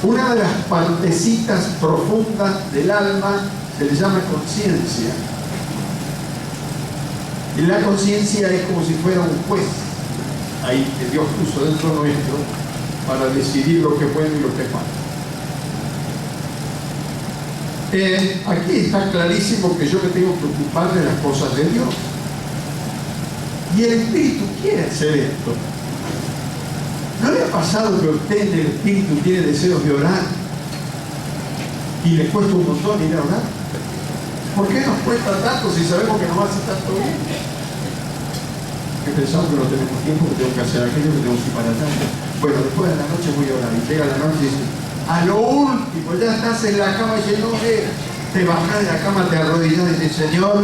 Una de las partecitas profundas del alma se le llama conciencia. Y la conciencia es como si fuera un juez ahí que Dios puso dentro nuestro para decidir lo que es bueno y lo que es malo. Aquí está clarísimo que yo me tengo que ocupar de las cosas de Dios. Y el Espíritu quiere hacer esto. ¿No le ha pasado que usted en el Espíritu tiene deseos de orar y le cuesta un montón ir a orar? ¿Por qué nos cuesta tanto si sabemos que nos hace tanto bien? Que pensamos que no tenemos tiempo, que tengo que hacer aquello, que tengo que ir para allá. Bueno, después de la noche voy a orar. Y llega la noche y dice, a lo último, ya estás en la cama y no te bajás de la cama, te arrodillas y dices, Señor,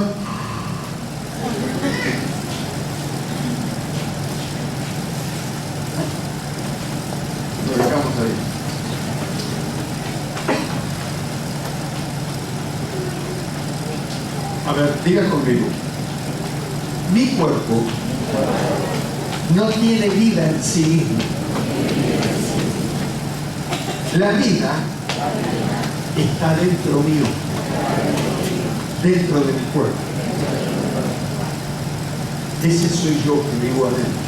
lo dejamos ahí. A ver, diga conmigo. Mi cuerpo no tiene vida en sí mismo. La vida está dentro mío, dentro de mi cuerpo. Ese soy yo que vivo adentro.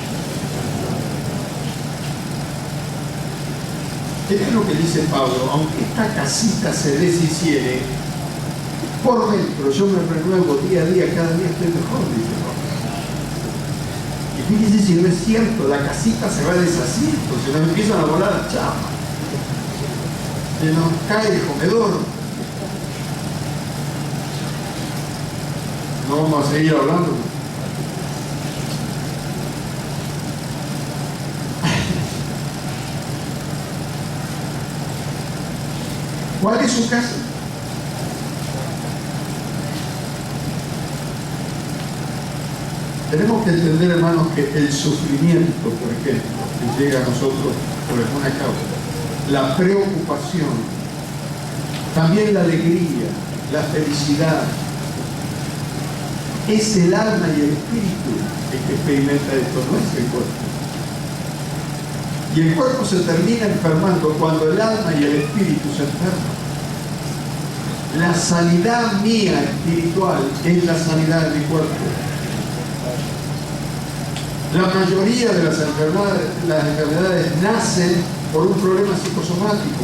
Esto es lo que dice Pablo: aunque esta casita se deshiciere, por dentro yo me renuevo día a día, cada día estoy mejor, dice Pablo. Y fíjense si no es cierto, la casita se va deshaciendo, se nos empiezan a volar las chapas, se nos cae el comedor. No vamos a seguir hablando. ¿Cuál es su casa? Tenemos que entender, hermanos, que el sufrimiento, por ejemplo, que llega a nosotros por alguna causa, la preocupación, también la alegría, la felicidad, es el alma y el espíritu el que experimenta esto, no es el cuerpo. Y el cuerpo se termina enfermando cuando el alma y el espíritu se enferman. La sanidad mía espiritual es la sanidad de mi cuerpo. La mayoría de las enfermedades nacen por un problema psicosomático,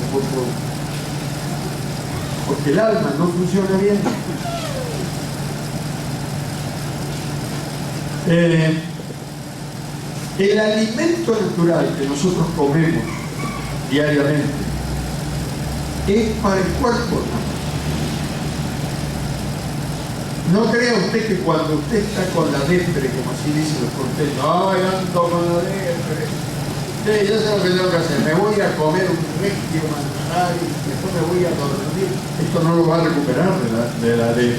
porque el alma no funciona bien. El alimento natural que nosotros comemos diariamente es para el cuerpo. No crea usted que cuando usted está con la depre, como así dicen los porteños, ¡ay, ando con la depre! Sí, yo sé lo que tengo que hacer, me voy a comer un regio manjar y después me voy a dormir. Esto no lo va a recuperar de la depre.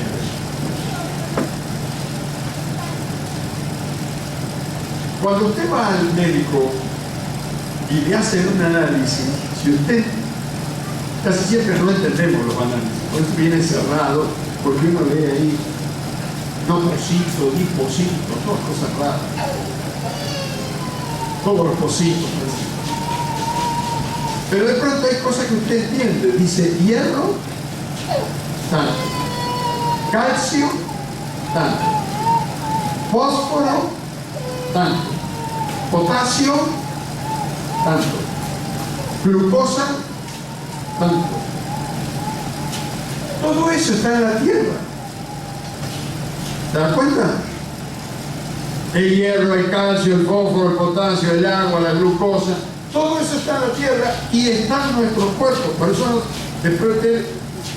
Cuando usted va al médico y le hacen un análisis, si usted, casi siempre no entendemos los análisis, por eso viene cerrado, porque uno lee ahí nococito, lipocito, todas cosas raras, todos los cositos. Pero de pronto hay cosas que usted entiende, dice hierro, tanto, calcio, tanto, fósforo, tanto, potasio, tanto, glucosa, tanto. Todo eso está en la tierra. ¿Se dan cuenta? El hierro, el calcio, el fósforo, el potasio, el agua, la glucosa, todo eso está en la tierra y está en nuestros cuerpos. Por eso después usted,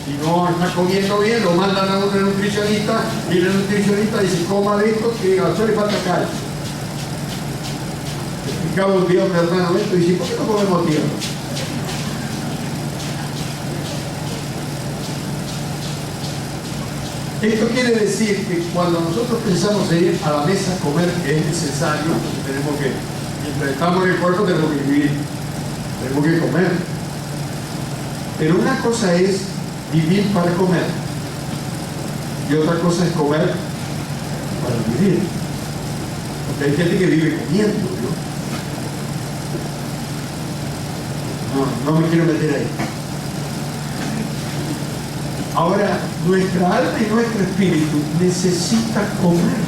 si no está comiendo bien, lo mandan a un nutricionista y el nutricionista dice, coma de esto, que a usted le falta calcio. Explicaba un día un hermano esto y dice, ¿por qué no comemos tierra? Esto quiere decir que cuando nosotros pensamos en ir a la mesa a comer, que es necesario, tenemos que, mientras estamos en el cuerpo, tenemos que vivir, tenemos que comer. Pero una cosa es vivir para comer y otra cosa es comer para vivir. Porque hay gente que vive comiendo, ¿no? No, no me quiero meter ahí. Ahora, nuestra alma y nuestro espíritu necesita comer,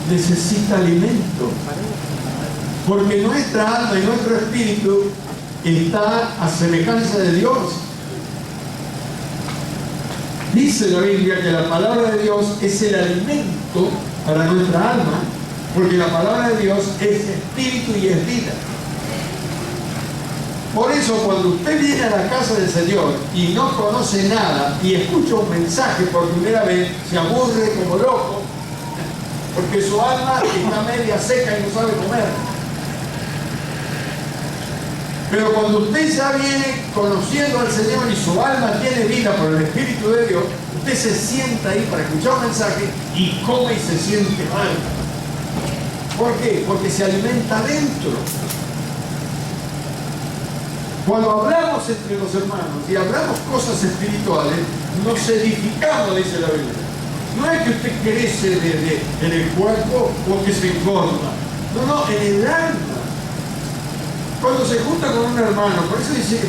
necesita alimento, porque nuestra alma y nuestro espíritu está a semejanza de Dios. Dice la Biblia que la palabra de Dios es el alimento para nuestra alma, porque la palabra de Dios es espíritu y es vida. Por eso, cuando usted viene a la casa del Señor y no conoce nada y escucha un mensaje por primera vez, se aburre como loco, porque su alma está media seca y no sabe comer. Pero cuando usted ya viene conociendo al Señor y su alma tiene vida por el Espíritu de Dios, usted se sienta ahí para escuchar un mensaje y come y se siente mal. ¿Por qué? Porque se alimenta adentro. Cuando hablamos entre los hermanos y hablamos cosas espirituales, nos edificamos, dice la Biblia. No es que usted crece en el cuerpo o que se engorda. No, en el alma. Cuando se junta con un hermano, por eso dice,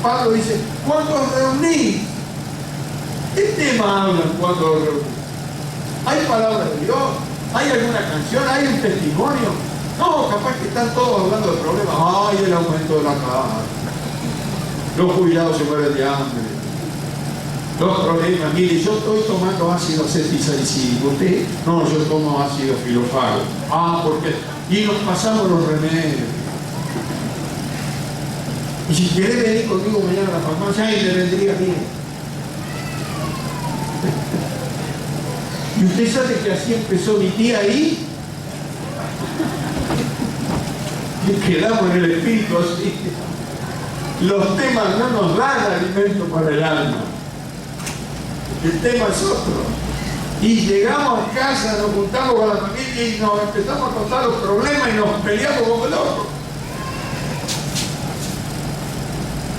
Pablo dice, cuando os reunís, ¿qué tema hablan cuando os reunís? ¿Hay palabras de Dios? ¿Hay alguna canción? ¿Hay un testimonio? No, capaz que están todos hablando de problemas. ¡Ay, el aumento de la casa! Los jubilados se mueren de hambre. Los problemas. Mire, yo estoy tomando ácido acetilsalicílico. ¿Usted? No, yo tomo ácido filofago. Ah, porque... Y nos pasamos los remedios. Y si quiere venir conmigo mañana a la farmacia, ¡ay, le vendría bien! ¿Y usted sabe que así empezó mi tía ahí? Y quedamos en el espíritu así. Los temas no nos dan alimento para el alma. El tema es otro. Y llegamos a casa, nos juntamos con la familia y nos empezamos a contar los problemas y nos peleamos como locos.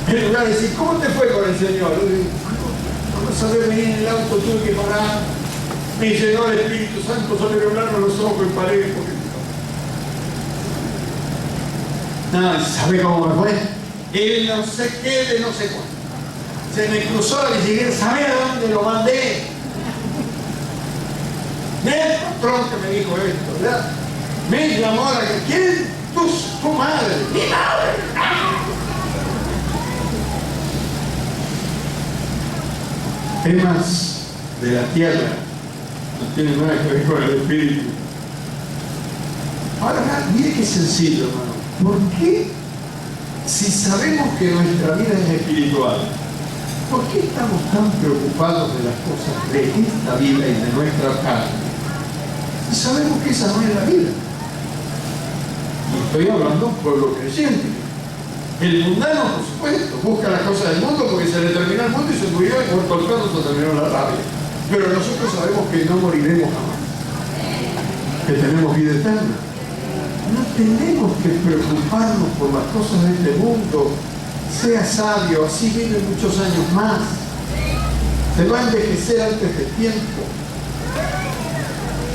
En lugar de decir, ¿cómo te fue con el Señor? No sabía venir en el auto, tuve que parar. Me llenó el Espíritu Santo, solo me hablaron los ojos y paré. No, ¿sabe cómo me fue? El no sé qué de no sé cuánto. Se me cruzó la bicicleta, ¿sabe a dónde lo mandé? El patrón que me dijo esto, ¿verdad? Me llamó a la que, ¿quién? Tu madre. ¡Mi madre! Temas de la tierra no tienen nada que ver con el espíritu. Ahora, mire qué sencillo, hermano. ¿Por qué, si sabemos que nuestra vida es espiritual, por qué estamos tan preocupados de las cosas de esta vida y de nuestra carne? Si sabemos que esa no es la vida. Y estoy hablando de un pueblo creciente. El mundano, por supuesto, busca las cosas del mundo porque se le terminó el mundo y se murió y por el caso se terminó la rabia. Pero nosotros sabemos que no moriremos jamás, que tenemos vida eterna. No tenemos que preocuparnos por las cosas de este mundo. Sea sabio, así vive muchos años más. Se va a envejecer antes del tiempo.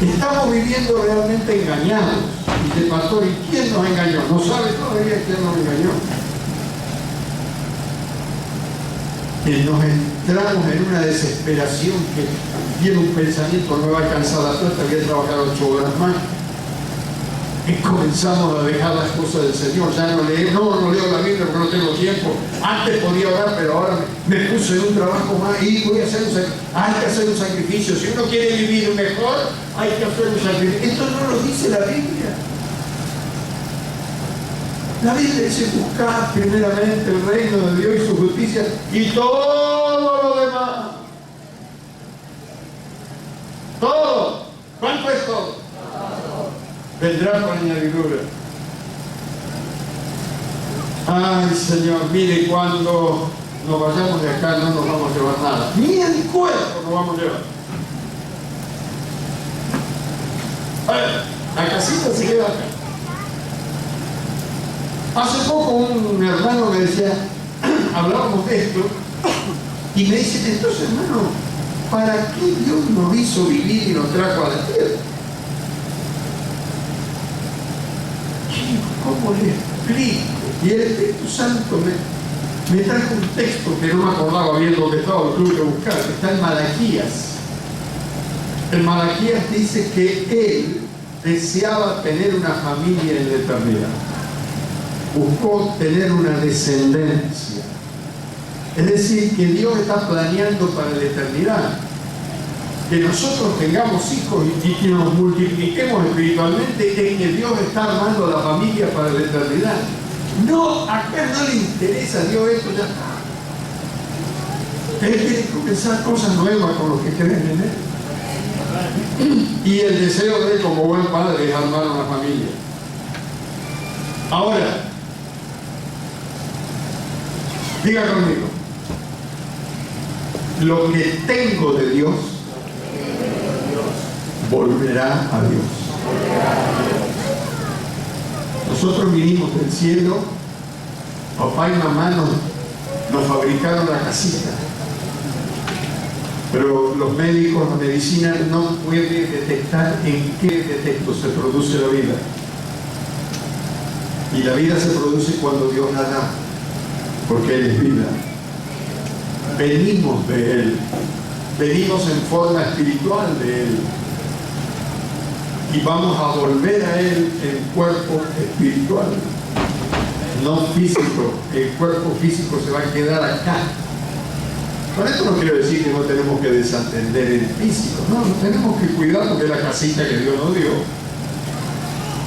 Estamos viviendo realmente engañados. Dice el pastor, ¿y quién nos engañó? ¿No sabe todavía quién nos engañó? Nos entramos en una desesperación que viene un pensamiento, no me va a alcanzar la suerte, voy a trabajar 8 horas más. Y comenzamos a dejar las cosas del Señor. Ya no leo la Biblia porque no tengo tiempo. Antes podía orar, pero ahora me puse en un trabajo más y voy a hacer hay que hacer un sacrificio. Si uno quiere vivir mejor, hay que hacer un sacrificio. Esto no lo dice la Biblia. La Biblia dice buscar primeramente el reino de Dios y su justicia y todo lo demás. Todo. ¿Cuánto es todo? Vendrá con añadidura. Ay, Señor, mire, cuando nos vayamos de acá no nos vamos a llevar nada. Ni el cuerpo nos vamos a llevar. A ver, la casita se queda acá. Hace poco un hermano me decía, hablábamos de esto, y me dice, entonces, hermano, ¿para qué Dios nos hizo vivir y nos trajo a la tierra? ¿Cómo le explico? Y el Espíritu Santo me trajo un texto que no me acordaba bien dónde estaba, lo tuve que buscar, que está en Malaquías. En Malaquías dice que él deseaba tener una familia en la eternidad. Buscó tener una descendencia. Es decir, que Dios está planeando para la eternidad que nosotros tengamos hijos y que nos multipliquemos espiritualmente, es que Dios está armando la familia para la eternidad. No, acá no le interesa a Dios esto, ya está. Él quiere comenzar cosas nuevas con los que creen en Él. Y el deseo de Él como buen padre es armar una familia. Ahora, diga conmigo, lo que tengo de Dios volverá a Dios. Nosotros vinimos del cielo, papá y mamá nos fabricaron la casita, pero los médicos, la medicina no puede detectar en qué defecto se produce la vida. Y la vida se produce cuando Dios la da, porque Él es vida. Venimos de Él, venimos en forma espiritual de Él. Y vamos a volver a Él en cuerpo espiritual, no físico. El cuerpo físico se va a quedar acá. Con esto no quiero decir que no tenemos que desatender el físico, no, tenemos que cuidar porque es la casita que Dios nos dio.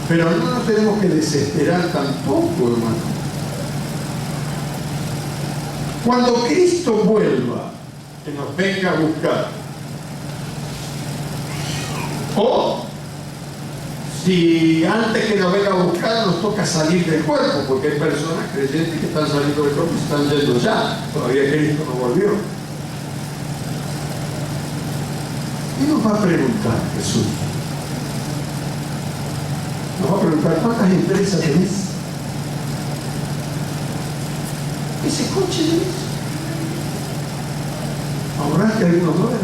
Pero no nos tenemos que desesperar tampoco, hermano. Cuando Cristo vuelva, que nos venga a buscar, o si antes que nos venga a buscar nos toca salir del cuerpo, porque hay personas creyentes que están saliendo del cuerpo y están yendo ya, todavía Cristo no volvió. ¿Qué nos va a preguntar Jesús? Nos va a preguntar, ¿cuántas empresas tenés? ¿Ese coche tenés? ¿Ahorraste algunos dólares?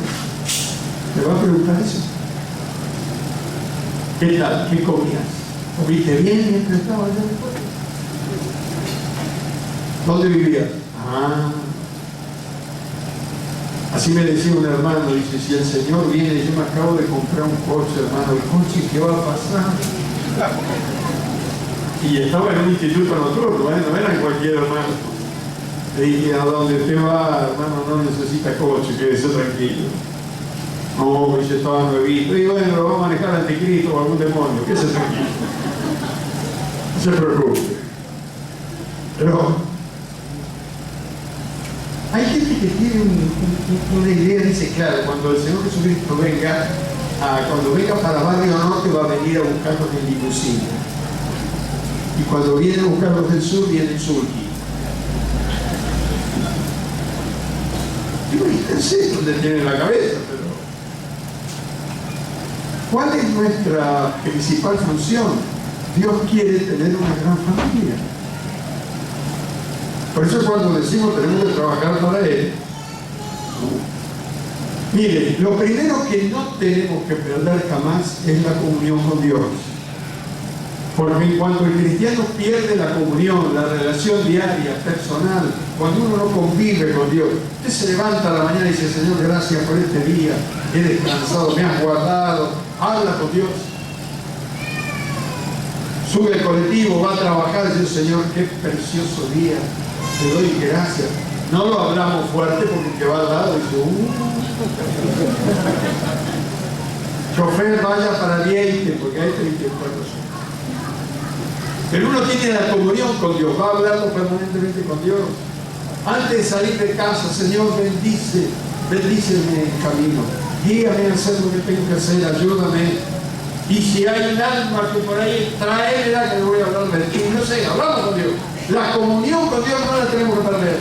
¿Me va a preguntar eso? ¿Qué tal? ¿Qué comías? ¿Comiste bien mientras estabas allá en el pueblo? ¿Dónde vivías? Así me decía un hermano, dice, si el Señor viene, yo me acabo de comprar un coche, hermano, ¿el coche qué va a pasar? Y estaba en un instituto nocturno, no era cualquier hermano. Le dije, a donde usted va, hermano, no necesita coche, quédese tranquilo. No, yo estaba nuevito. Y bueno, lo va a manejar anticristo o algún demonio. ¿Qué se tranquilo? No se preocupe. Pero hay gente que tiene una idea, dice, claro, cuando el Señor Jesucristo venga, cuando venga para Barrio Norte va a venir a buscarnos en limusina. Y cuando viene a buscarnos del sur, viene en Sulky. Imagínense dónde tiene la cabeza, pero ¿cuál es nuestra principal función? Dios quiere tener una gran familia. Por eso cuando decimos tenemos que trabajar para Él, mire, lo primero que no tenemos que perder jamás es la comunión con Dios. Porque cuando el cristiano pierde la comunión, la relación diaria, personal, cuando uno no convive con Dios, usted se levanta a la mañana y dice, Señor, gracias por este día, he descansado, me has guardado, habla con Dios. Sube al colectivo, va a trabajar y dice, Señor, qué precioso día, te doy gracias. No lo hablamos fuerte porque el que va al lado dice, chofer, vaya para Vieite, porque hay 34 horas. Pero uno tiene la comunión con Dios, va hablando permanentemente con Dios. Antes de salir de casa, Señor, bendíceme en el camino. Dígame a hacer lo que tengo que hacer, ayúdame. Y si hay un alma que por ahí, tráemela que le voy a hablar de ti. No sé, hablamos con Dios. La comunión con Dios no la tenemos que perder.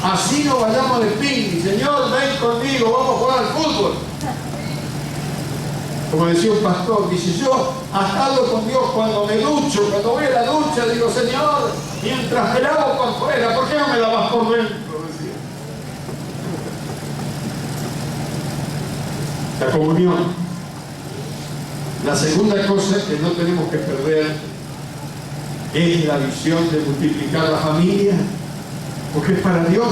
Así no vayamos de ping. Señor, ven conmigo, vamos a jugar al fútbol. Como decía un pastor, dice, yo hablo con Dios cuando me ducho, cuando voy a la ducha, digo, Señor, mientras me lavo por fuera, ¿por qué no me lavas por dentro? Decía. La comunión. La segunda cosa que no tenemos que perder es la visión de multiplicar la familia, porque es para Dios.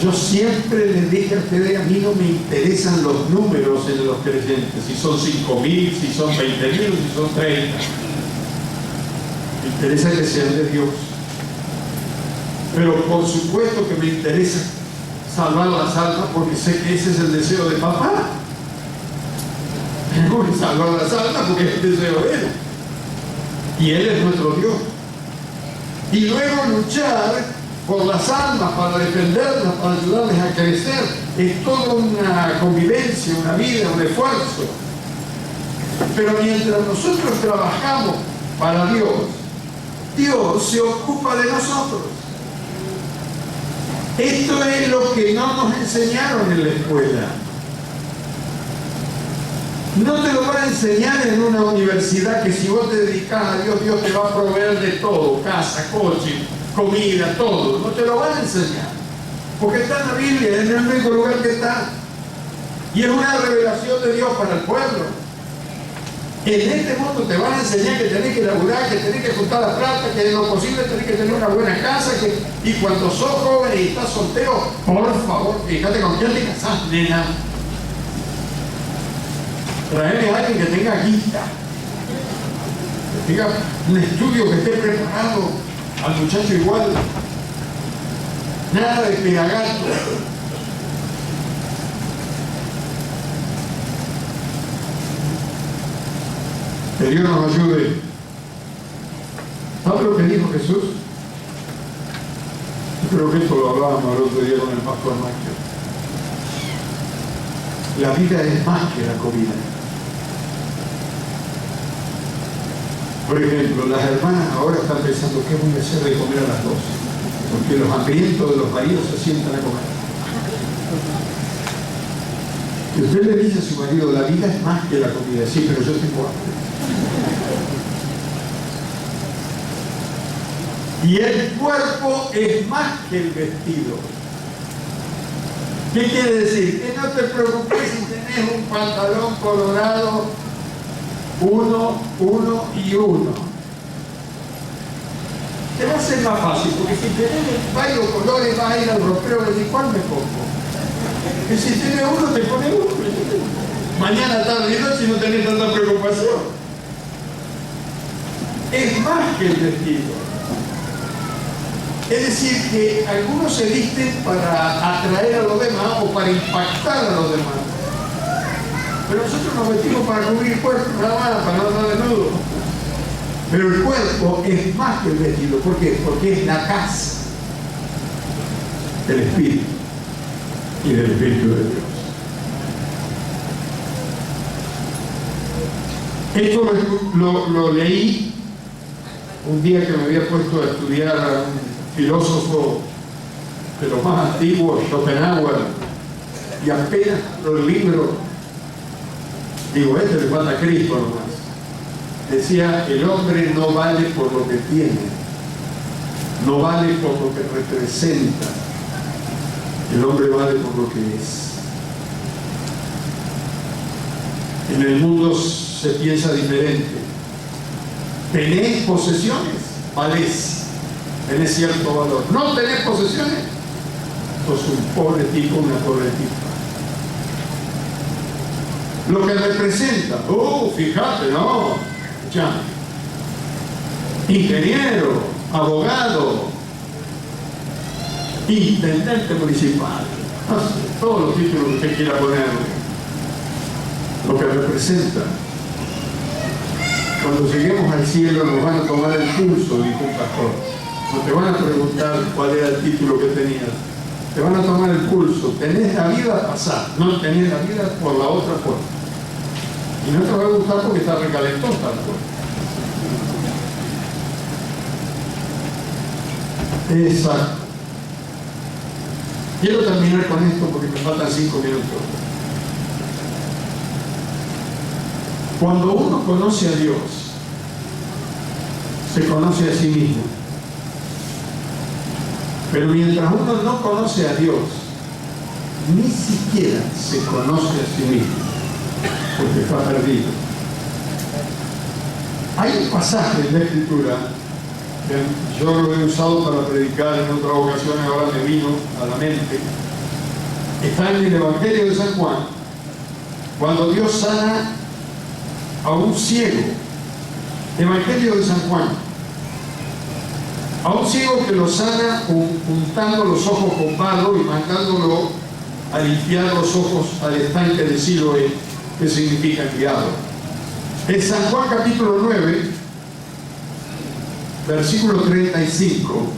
Yo siempre les dije a ustedes, a mí no me interesan los números en los creyentes, si son 5.000, si son 20.000, si son 30. Me interesa que sean de Dios. Pero por supuesto que me interesa salvar las almas, porque sé que ese es el deseo de papá. Tengo que salvar las almas porque es el deseo de Él. Y Él es nuestro Dios. Y luego luchar por las almas, para defenderlas, para ayudarles a crecer. Es toda una convivencia, una vida, un esfuerzo. Pero mientras nosotros trabajamos para Dios, Dios se ocupa de nosotros. Esto es lo que no nos enseñaron en la escuela. No te lo van a enseñar en una universidad, que si vos te dedicas a Dios, Dios te va a proveer de todo: casa, coche, comida, todo. No te lo van a enseñar, porque está en la Biblia, es el único lugar que está, y es una revelación de Dios para el pueblo. En este mundo te van a enseñar que tenés que laburar, que tenés que juntar la plata, que en lo posible tenés que tener una buena casa, y cuando sos joven y estás soltero, por favor, fíjate con quién te casás, nena. Traeme a alguien que tenga guita, que tenga un estudio, que esté preparado, al muchacho igual. Nada de pegagato. Que Dios nos ayude. ¿Sabe lo que dijo Jesús? Yo creo que esto lo hablábamos el otro día con el pastor Máquio. La vida es más que la comida. Por ejemplo, las hermanas ahora están pensando: ¿qué voy a hacer de comer a las 12? Porque los hambrientos de los maridos se sientan a comer. Y usted le dice a su marido: la vida es más que la comida. Sí, pero yo tengo hambre. Y el cuerpo es más que el vestido. ¿Qué quiere decir? Que no te preocupes si tenés un pantalón colorado, uno y uno. Te va a ser más fácil, porque si tenés varios colores vas a ir al ropero y decir: ¿cuál me pongo? Y si tienes uno, te pones uno. Mañana, tarde y noche no tenés tanta preocupación. Es más que el vestido. Es decir, que algunos se visten para atraer a los demás o para impactar a los demás. Pero nosotros nos vestimos para cubrir el cuerpo, nada más, para no estar desnudos. Pero el cuerpo es más que el vestido. ¿Por qué? Porque es la casa del Espíritu y del Espíritu de Dios. Esto lo leí un día que me había puesto a estudiar a un filósofo de los más antiguos, Schopenhauer, y apenas el libro, digo, le falta Cristo nomás. Decía: el hombre no vale por lo que tiene, no vale por lo que representa, el hombre vale por lo que es. En el mundo se piensa diferente. ¿Tenés posesiones? Valés. Tenés cierto valor. ¿No tenés posesiones? Sos un pobre tipo, una pobre tipa. Lo que representa, fíjate, no, ya. Ingeniero, abogado, intendente municipal, no sé, todos los títulos que usted quiera poner. Lo que representa. Cuando lleguemos al cielo nos van a tomar el pulso, dijo un pastor. No te van a preguntar cuál era el título que tenías. Te van a tomar el pulso. ¿Tenés la vida? Pasar. No tenés la vida, por la otra puerta. Y no te va a gustar porque está recalentón tal puerta. Exacto. Quiero terminar con esto porque me faltan 5 minutos. Cuando uno conoce a Dios, se conoce a sí mismo. Pero mientras uno no conoce a Dios, ni siquiera se conoce a sí mismo, porque está perdido. Hay un pasaje en la Escritura que yo lo he usado para predicar en otras ocasiones, ahora me vino a la mente. Está en el Evangelio de San Juan, cuando Dios sana a un ciego. Evangelio de San Juan. A un ciego que lo sana untando los ojos con barro y mandándolo a limpiar los ojos al estanque de Siloé, que significa enviado. En San Juan capítulo 9, versículo 35,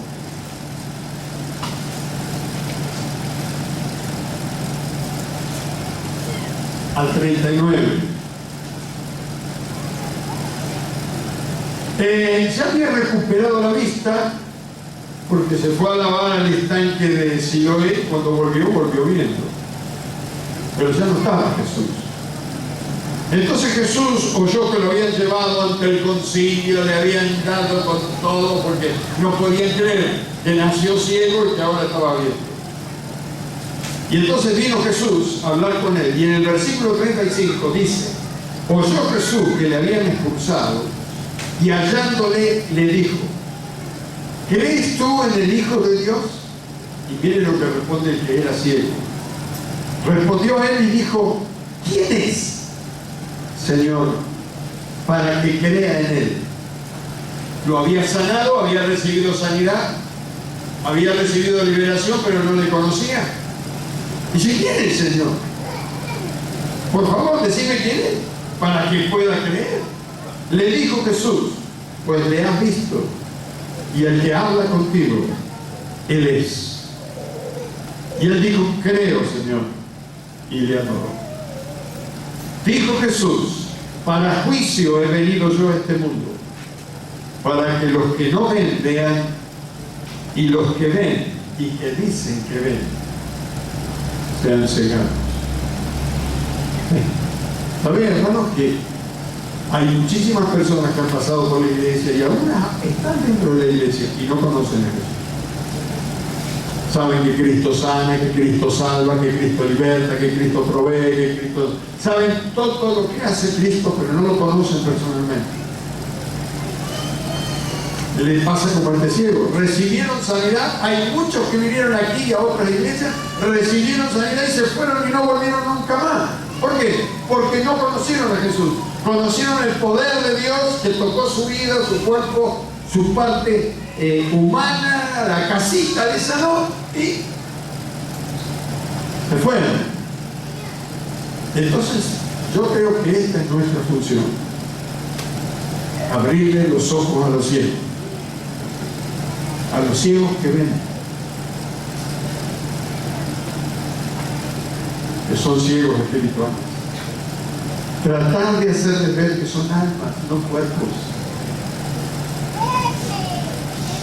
al 39. Ya había recuperado la vista porque se fue a lavar al estanque de Siloé. Cuando volvió viendo, pero ya no estaba Jesús. Entonces Jesús oyó que lo habían llevado ante el concilio, le habían dado con todo porque no podían creer que nació ciego y que ahora estaba viendo. Y entonces vino Jesús a hablar con él, y en el versículo 35 dice: oyó Jesús que le habían expulsado, y hallándole le dijo: ¿crees tú en el Hijo de Dios? Y mire lo que responde el que era ciego. Respondió él y dijo: ¿quién es, Señor, para que crea en él? Lo había sanado, había recibido sanidad, había recibido liberación, pero no le conocía. Dice: ¿quién es, Señor? Por favor, decime quién es, para que pueda creer. Le dijo Jesús: pues le has visto, y el que habla contigo, él es. Y él dijo: creo, Señor, y le adoró. Dijo Jesús: para juicio he venido yo a este mundo, para que los que no ven vean, y los que ven y que dicen que ven sean cegados. Saben, hermanos, que hay muchísimas personas que han pasado por la iglesia y algunas están dentro de la iglesia y no conocen a Jesús. Saben que Cristo sana, que Cristo salva, que Cristo liberta, que Cristo provee, que Cristo... Saben todo lo que hace Cristo, pero no lo conocen personalmente. Les pasa como este ciego. Recibieron sanidad. Hay muchos que vinieron aquí a otras iglesias, recibieron sanidad y se fueron y no volvieron nunca más. ¿Por qué? Porque no conocieron a Jesús. Conocieron el poder de Dios que tocó su vida, su cuerpo, su parte humana, la casita le sanó y se fueron. Entonces, yo creo que esta es nuestra función: abrirle los ojos a los ciegos que ven, que son ciegos espirituales. Tratar de hacerles ver que son almas, no cuerpos.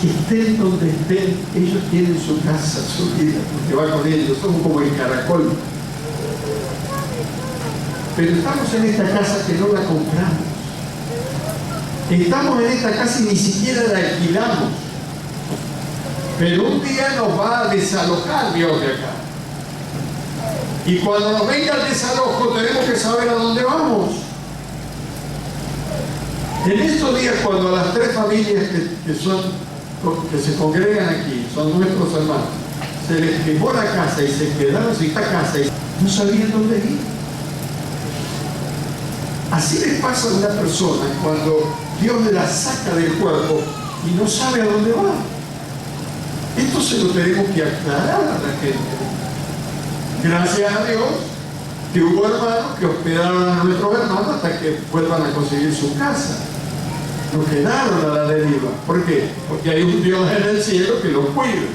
Que estén donde estén, ellos tienen su casa, su vida, porque va con ellos, somos como el caracol. Pero estamos en esta casa que no la compramos. Estamos en esta casa y ni siquiera la alquilamos. Pero un día nos va a desalojar Dios de acá. Y cuando nos venga el desalojo tenemos que saber a dónde vamos. En estos días, cuando a las 3 familias que se congregan aquí, son nuestros hermanos, se les quemó la casa y se quedaron sin esta casa y no sabían dónde ir. Así les pasa a una persona cuando Dios la saca del cuerpo y no sabe a dónde va. Esto se lo tenemos que aclarar a la gente. Gracias a Dios que hubo hermanos que hospedaron a nuestros hermanos hasta que vuelvan a conseguir su casa. No quedaron a la deriva. ¿Por qué? Porque hay un Dios en el cielo que los cuida.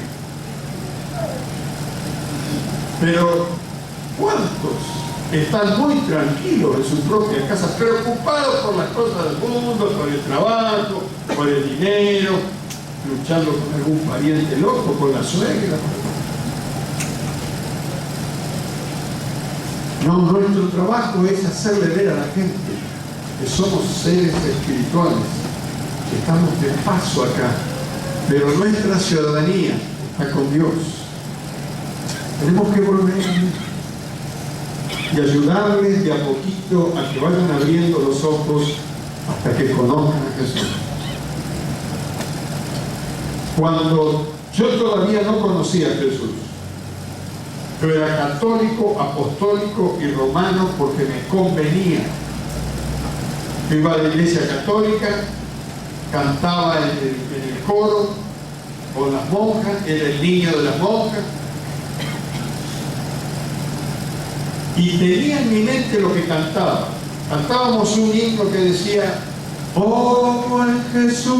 Pero ¿cuántos están muy tranquilos en su propia casa, preocupados por las cosas del mundo, por el trabajo, por el dinero, luchando con algún pariente loco, con la suegra? No, nuestro trabajo es hacerle ver a la gente que somos seres espirituales, que estamos de paso acá, pero nuestra ciudadanía está con Dios. Tenemos que volver y ayudarles de a poquito a que vayan abriendo los ojos hasta que conozcan a Jesús. Cuando yo todavía no conocía a Jesús, yo era católico, apostólico y romano porque me convenía. Yo iba a la iglesia católica, cantaba en el coro con las monjas, era el niño de las monjas, y tenía en mi mente lo que cantaba. Cantábamos un himno que decía: oh, en Jesús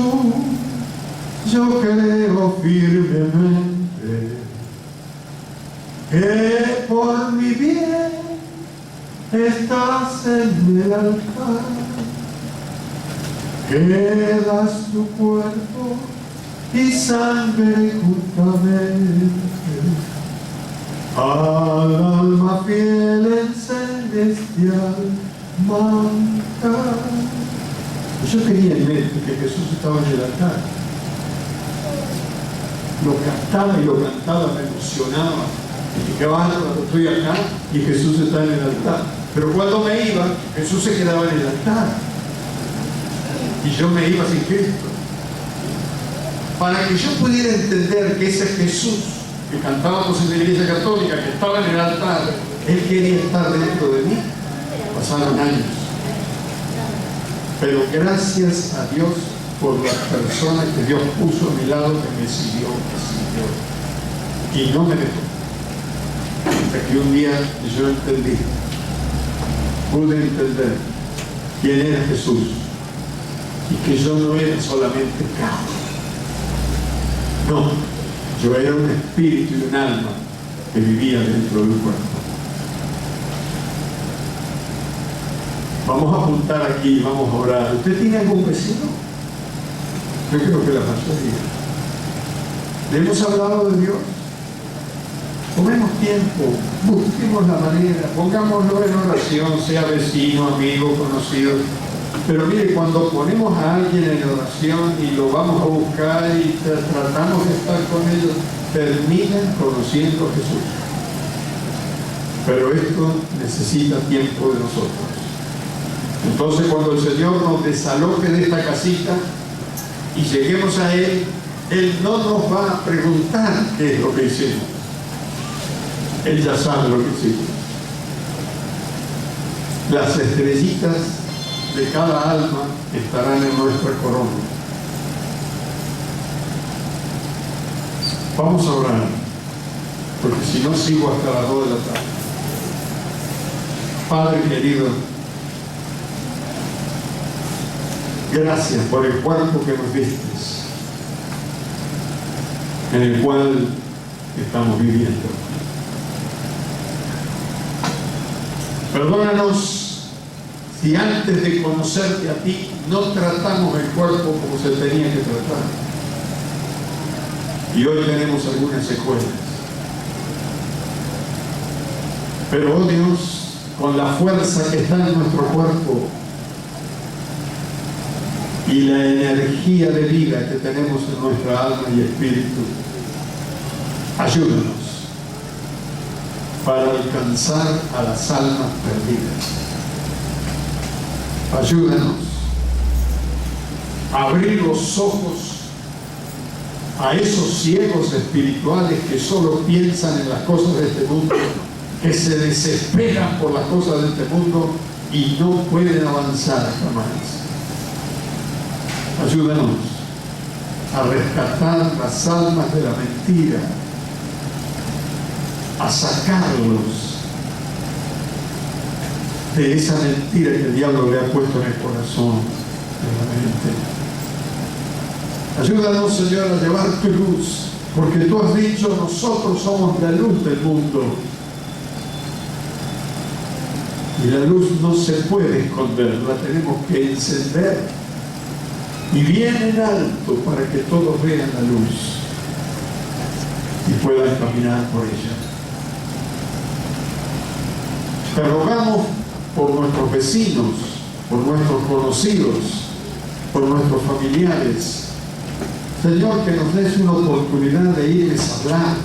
yo creo firmemente que por mi bien estás en el altar, que das tu cuerpo y sangre juntamente al alma fiel en celestial manjar. Yo tenía en mente que Jesús estaba en el altar. Lo cantaba y lo cantaba, me emocionaba. Y que bárbaro, estoy acá y Jesús está en el altar. Pero cuando me iba, Jesús se quedaba en el altar. Y yo me iba sin Cristo. Para que yo pudiera entender que ese Jesús que cantábamos en la iglesia católica, que estaba en el altar, Él quería estar dentro de mí. Pasaron años. Pero gracias a Dios por las personas que Dios puso a mi lado, que me siguió. Y no me dejó. Hasta que un día yo entendí, pude entender quién era Jesús y que yo no era solamente carne. No, yo era un espíritu y un alma que vivía dentro del cuerpo. Vamos a apuntar aquí, vamos a orar. ¿Usted tiene algún vecino? Yo creo que la mayoría. ¿Le hemos hablado de Dios? Tomemos tiempo, busquemos la manera, pongámoslo en oración, sea vecino, amigo, conocido. Pero mire, cuando ponemos a alguien en oración y lo vamos a buscar y tratamos de estar con ellos, terminan conociendo a Jesús. Pero esto necesita tiempo de nosotros. Entonces, cuando el Señor nos desaloje de esta casita y lleguemos a Él, Él no nos va a preguntar qué es lo que hicimos. Él ya sabe lo que hicimos. Las estrellitas de cada alma estarán en nuestra corona. Vamos a orar, porque si no sigo hasta las 2 de la tarde. Padre querido, gracias por el cuerpo que nos diste, en el cual estamos viviendo. Perdónanos si antes de conocerte a ti no tratamos el cuerpo como se tenía que tratar. Y hoy tenemos algunas secuelas. Pero, oh Dios, con la fuerza que está en nuestro cuerpo y la energía de vida que tenemos en nuestra alma y espíritu, ayúdanos para alcanzar a las almas perdidas. Ayúdanos a abrir los ojos a esos ciegos espirituales que solo piensan en las cosas de este mundo, que se desesperan por las cosas de este mundo y no pueden avanzar jamás. Ayúdanos a rescatar las almas de la mentira, a sacarlos de esa mentira que el diablo le ha puesto en el corazón de la mente. Ayúdanos, Señor, a llevar tu luz, porque tú has dicho: nosotros somos la luz del mundo. Y la luz no se puede esconder, la tenemos que encender y bien en alto para que todos vean la luz y puedan caminar por ella. Te rogamos por nuestros vecinos, por nuestros conocidos, por nuestros familiares. Señor, que nos des una oportunidad de irles a hablar.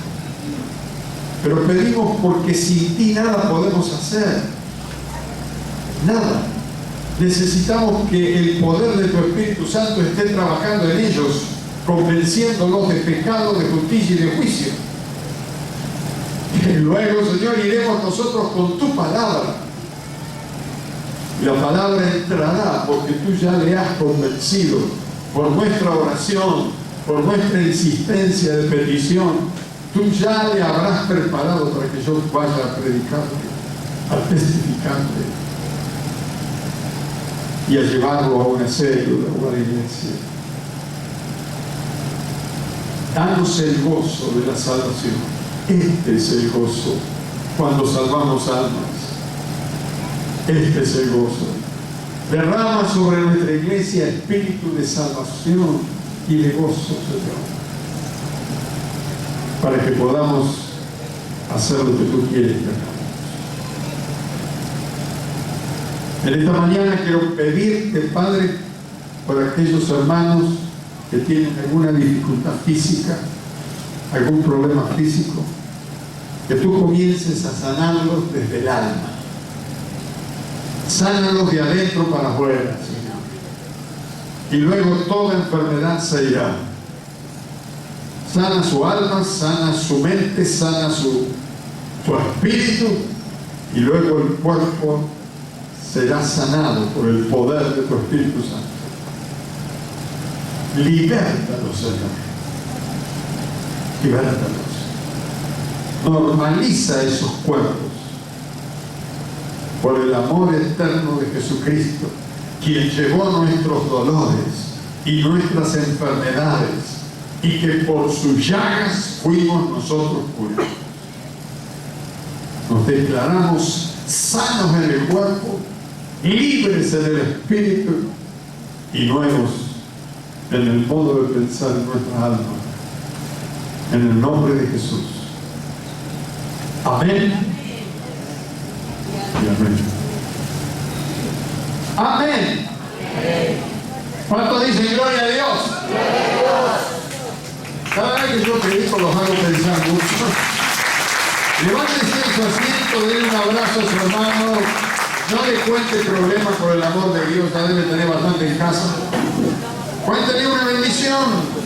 Pero pedimos porque sin ti nada podemos hacer. Nada. Necesitamos que el poder de tu Espíritu Santo esté trabajando en ellos, convenciéndolos de pecado, de justicia y de juicio. Y luego, Señor, iremos nosotros con tu palabra. Y la palabra entrará porque tú ya le has convencido por nuestra oración, por nuestra insistencia de petición. Tú ya le habrás preparado para que yo vaya a predicarle, a testificarle y a llevarlo a una célula o a la iglesia. Danos el gozo de la salvación. Este es el gozo cuando salvamos almas. Este es el gozo. Derrama sobre nuestra iglesia espíritu de salvación y de gozo, Señor, para que podamos hacer lo que tú quieres que hagamos. En esta mañana quiero pedirte, Padre, por aquellos hermanos que tienen alguna dificultad física, algún problema físico, que tú comiences a sanarlos desde el alma. Sánalos de adentro para afuera, Señor. Y luego toda enfermedad se irá. Sana su alma, sana su mente, sana su espíritu, y luego el cuerpo será sanado por el poder de tu Espíritu Santo. Libértalos, Señor. Libértalos. Normaliza esos cuerpos por el amor eterno de Jesucristo, quien llevó nuestros dolores y nuestras enfermedades, y que por sus llagas fuimos nosotros curados. Nos declaramos sanos en el cuerpo, libres en el espíritu y nuevos en el modo de pensar en nuestra alma. En el nombre de Jesús. Amén. Y amén. Amén. ¿Cuántos dicen gloria a Dios? Cada vez que yo predico los hago pensar mucho. Levántese de su asiento, denle un abrazo a su hermano. No le cuente problemas, por el amor de Dios, ya debe tener bastante en casa. Cuéntele una bendición.